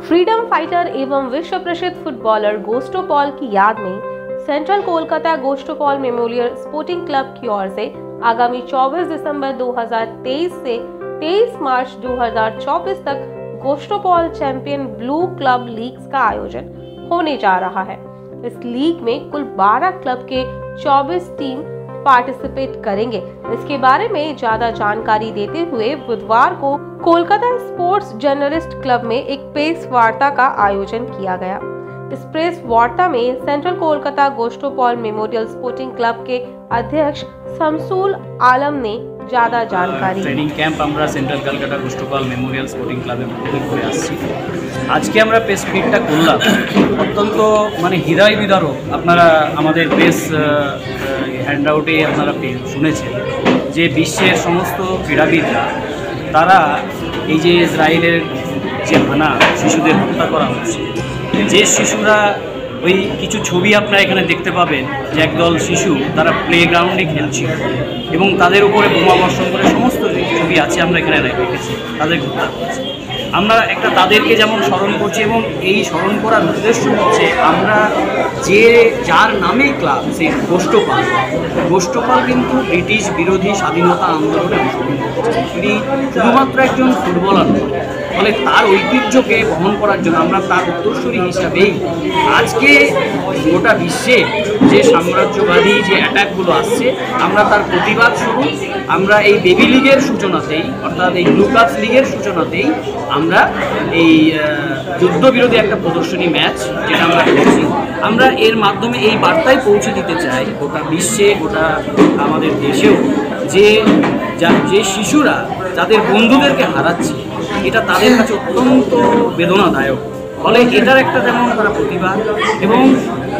Freedom fighter एवं विश्व प्रसिद्ध फुटबॉलर गोस्टोपॉल की याद में central Kolkata Gosthapal memorial sporting club की ओर से आगामी 24 दिसंबर 2023 से 23 मार्च 2024 तक गोस्टोपॉल चैंपियन ब्लू क्लब लीग्स का आयोजन होने जा रहा है। इस लीग में कुल 12 क्लब के 24 टीम पार्टिसिपेट करेंगे। इसके बारे में ज्यादा जानकारी देते हुए बुधवार को कोलकाता स्पोर्ट्स जर्नलिस्ट क्लब में एक प्रेस वार्ता का आयोजन किया गया। इस प्रेस वार्ता में central Kolkata Gosthapal memorial sporting club के अध्यक्ष शमसुल आलम ने ज्यादा जानकारी ट्रेनिंग कैंप আমরা central Kolkata Gosthapal memorial sporting ক্লাবের পক্ষ থেকে আসছি। আজকে আমরা প্রেস মিটটা করলাম অত্যন্ত হৃদয় বিদারক। আপনারা আমাদের প্রেস হ্যান্ডআউটে আপনারা শুনেছেন যে বিশ্বের সমস্ত ক্রীড়াবিদরা তারা এই যে ইসরায়েলের যে হানা শিশুদের হত্যা করা হচ্ছে, যে শিশুরা ওই কিছু ছবি আপনারা এখানে দেখতে পাবেন যে একদল শিশু তারা প্লেগ্রাউন্ডে খেলছিল এবং তাদের উপরে বোমা বর্ষণ করে সমস্ত ছবি আছে আমরা এখানে রেখেছি, তাদের হত্যা করছি। আমরা একটা তাদেরকে যেমন স্মরণ করছি এবং এই স্মরণ করার উদ্দেশ্য হচ্ছে আমরা যার নামে ক্লাব সেই গোস্টপাল কিন্তু ব্রিটিশ বিরোধী স্বাধীনতা আন্দোলনে অংশগ্রহণ করছেন। তিনি শুধুমাত্র একজন ফুটবলার নন, ফলে তার ঐতিহ্যকে বহন করার জন্য আমরা তার উত্তরসূরি হিসাবেই আজকে গোটা বিশ্বে যে সাম্রাজ্যবাদী যে অ্যাটাকগুলো আসছে আমরা তার প্রতিবাদ স্বরূপ আমরা এই বেবি লিগের সূচনাতেই অর্থাৎ এই ব্লু ক্লাবস লিগের সূচনাতেই আমরা এই যুদ্ধবিরোধী একটা প্রদর্শনী ম্যাচ যেটা আমরা করছি, আমরা এর মাধ্যমে এই বার্তায় পৌঁছে দিতে চাই গোটা বিশ্বে, গোটা আমাদের দেশেও যে শিশুরা যাদের বন্ধুদেরকে হারাচ্ছে এটা তাদের কাছে অত্যন্ত বেদনাদায়ক। ফলে এটার একটা যেমন তারা প্রতিবাদ এবং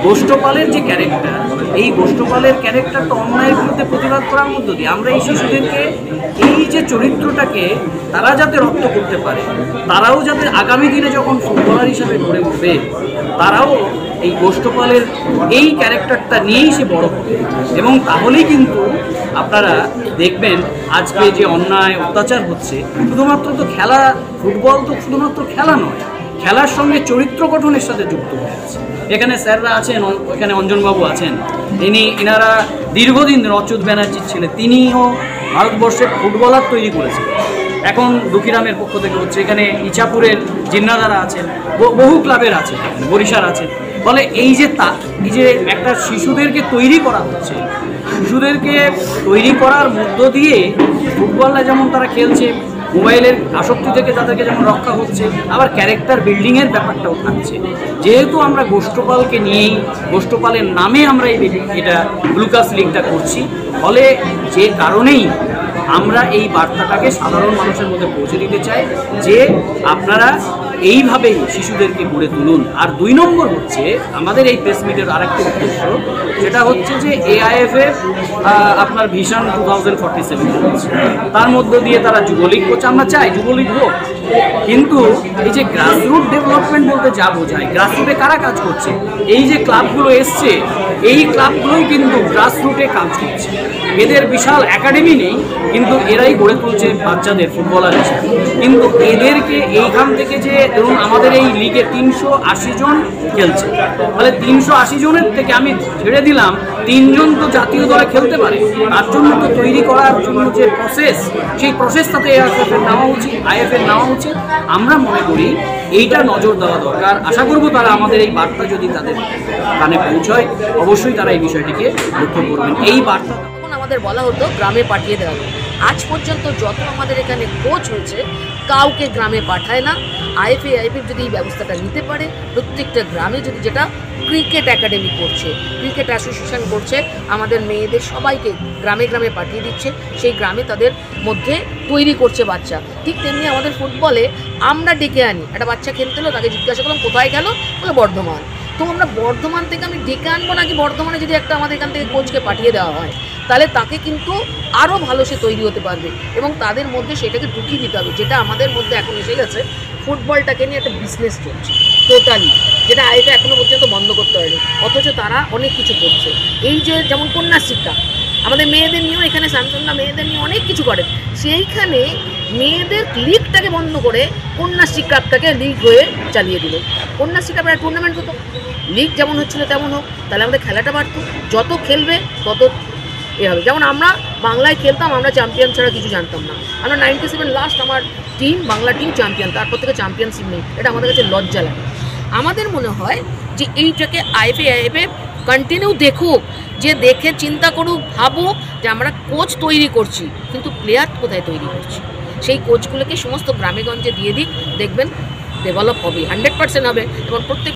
গোস্টপালের যে ক্যারেক্টার, এই গোস্টপালের ক্যারেক্টারটা অন্যায়ের বিরুদ্ধে প্রতিবাদ করার মধ্য দিয়ে আমরা এই শিশুদেরকে এই যে চরিত্রটাকে তারা যাতে রপ্ত করতে পারে, তারাও যাতে আগামী দিনে যখন ফুটবলার হিসাবে গড়ে উঠবে তারাও এই গোস্টপালের এই ক্যারেক্টারটা নিয়েই সে বড় হবে। এবং তাহলেই কিন্তু আপনারা দেখবেন আজকে যে অন্যায় অত্যাচার হচ্ছে শুধুমাত্র তো খেলা, ফুটবল তো শুধুমাত্র খেলা নয়, খেলার সঙ্গে চরিত্র গঠনের সাথে যুক্ত হয়ে আছে। এখানে স্যাররা আছেন, এখানে অঞ্জনবাবু আছেন, ইনারা দীর্ঘদিন অচ্যুত ব্যানার্জির ছেলে, তিনিও ভারতবর্ষের ফুটবলার তৈরি করেছেন। এখন দুঃখীরামের পক্ষ থেকে হচ্ছে, এখানে ইছাপুরের জিন্নাদারা আছেন, বহু ক্লাবের আছে, বরিশার আছে। ফলে এই যে একটা শিশুদেরকে তৈরি করা হচ্ছে, শিশুদেরকে তৈরি করার মধ্য দিয়ে ফুটবলরা যেমন তারা খেলছে, মোবাইলের আসক্তি থেকে তাদেরকে যেমন রক্ষা হচ্ছে, আবার ক্যারেক্টার বিল্ডিংয়ের ব্যাপারটাও থাকছে। যেহেতু আমরা গোস্টপালকে নিয়েই, গোস্টপালের নামে আমরা এটা ব্লু ক্লাবস লিগটা করছি, ফলে যে কারণেই আমরা এই বার্তাটাকে সাধারণ মানুষের মধ্যে পৌঁছে দিতে চাই যে আপনারা এইভাবেই শিশুদেরকে গড়ে তুলুন। আর 2 নম্বর হচ্ছে আমাদের এই প্রেস মিটের আরেকটি উদ্দেশ্য, সেটা হচ্ছে যে AIFF আপনার ভিশন 2047 হচ্ছে, তার মধ্য দিয়ে তারা যুবলীগ করছে। আমরা চাই যুবলীগ হোক, কিন্তু এই যে গ্রাসরুট ডেভেলপমেন্ট বলতে যা বোঝায়, গ্রাসরুটে কারা কাজ করছে, এই যে ক্লাবগুলো এসছে এই ক্লাবগুলোই কিন্তু গ্রাসরুটে কাজ করছে। এদের বিশাল একাডেমি নেই, কিন্তু এরাই গড়ে তুলছে বাচ্চাদের ফুটবলার হিসেবে। কিন্তু এদেরকে এইখান থেকে যে ধরুন আমাদের এই লিগে 380 জন খেলছে, তাহলে 380 জনের থেকে আমি ছেড়ে দিলাম 3 জন তো জাতীয় দলে খেলতে পারে, তার জন্য তো তৈরি করার জন্য যে প্রসেস, সেই প্রসেসটাতে AIFF নেওয়া উচিত। আমরা মনে করি এইটা নজর দেওয়া দরকার। আশা করব তারা আমাদের এই বার্তা যদি তাদের কানে পৌঁছয় অবশ্যই তারা এই বিষয়টিকে লক্ষ্য করবেন। এই বার্তা আমাদের বলা হতো গ্রামে পাঠিয়ে দেওয়া হবে, আজ পর্যন্ত যত আমাদের এখানে কোচ হয়েছে কাউকে গ্রামে পাঠায় না। AIFF যদি এই ব্যবস্থাটা নিতে পারে, প্রত্যেকটা গ্রামে যদি, যেটা ক্রিকেট একাডেমি করছে, ক্রিকেট অ্যাসোসিয়েশন করছে, আমাদের মেয়েদের সবাইকে গ্রামে গ্রামে পাঠিয়ে দিচ্ছে, সেই গ্রামে তাদের মধ্যে তৈরি করছে বাচ্চা। ঠিক তেমনি আমাদের ফুটবলে আমরা ডেকে আনি, একটা বাচ্চা খেলতে হলো, তাকে জিজ্ঞাসা করলাম কোথায় গেল, বলে বর্ধমান। তো আমরা বর্ধমান থেকে আমি ডেকে আনবো নাকি বর্ধমানে যদি একটা আমাদের এখান থেকে কোচকে পাঠিয়ে দেওয়া হয়, তাহলে তাকে কিন্তু আরও ভালো সে তৈরি হতে পারবে এবং তাদের মধ্যে সেটাকে ঢুকিয়ে দিতে হবে। যেটা আমাদের মধ্যে এখন এসে গেছে, ফুটবলটাকে নিয়ে একটা বিজনেস চলছে টোটালি, যেটা AIFF এখনও পর্যন্ত বন্ধ করতে পারেনি, অথচ তারা অনেক কিছু করছে। এই যে যেমন কন্যাশ্রীটা, আমাদের মেয়েদের নিয়েও এখানে স্যামসংরা মেয়েদের নিয়ে অনেক কিছু করে, সেইখানে মেয়েদের লিগটাকে বন্ধ করে কন্যাশ্রী ক্লাবটাকে লিগ হয়ে চালিয়ে দিল। কন্যাশ্রী ক্লাবের টুর্নামেন্ট হতো, লিগ যেমন হচ্ছিল তেমন হোক, তাহলে আমাদের খেলাটা বাড়তো, যত খেলবে তত এ হবে। যেমন আমরা বাংলায় খেলতাম, আমরা চ্যাম্পিয়ন ছাড়া কিছু জানতাম না। আমরা 97 লাস্ট আমার টিম, বাংলা টিম চ্যাম্পিয়ন, তারপর থেকে চ্যাম্পিয়নশিপ নেই, এটা আমাদের কাছে লজ্জা লাগে। আমাদের মনে হয় যে এইটাকে আইএফএ কন্টিনিউ দেখুক, যে দেখে চিন্তা করুক, ভাবুক যে আমরা কোচ তৈরি করছি, কিন্তু প্লেয়ার কোথায় তৈরি করছি, সেই কোচগুলোকে সমস্ত গ্রামে গঞ্জে দিয়ে দিক, দেখবেন ডেভেলপ হবে, 100% হবে। এবং প্রত্যেক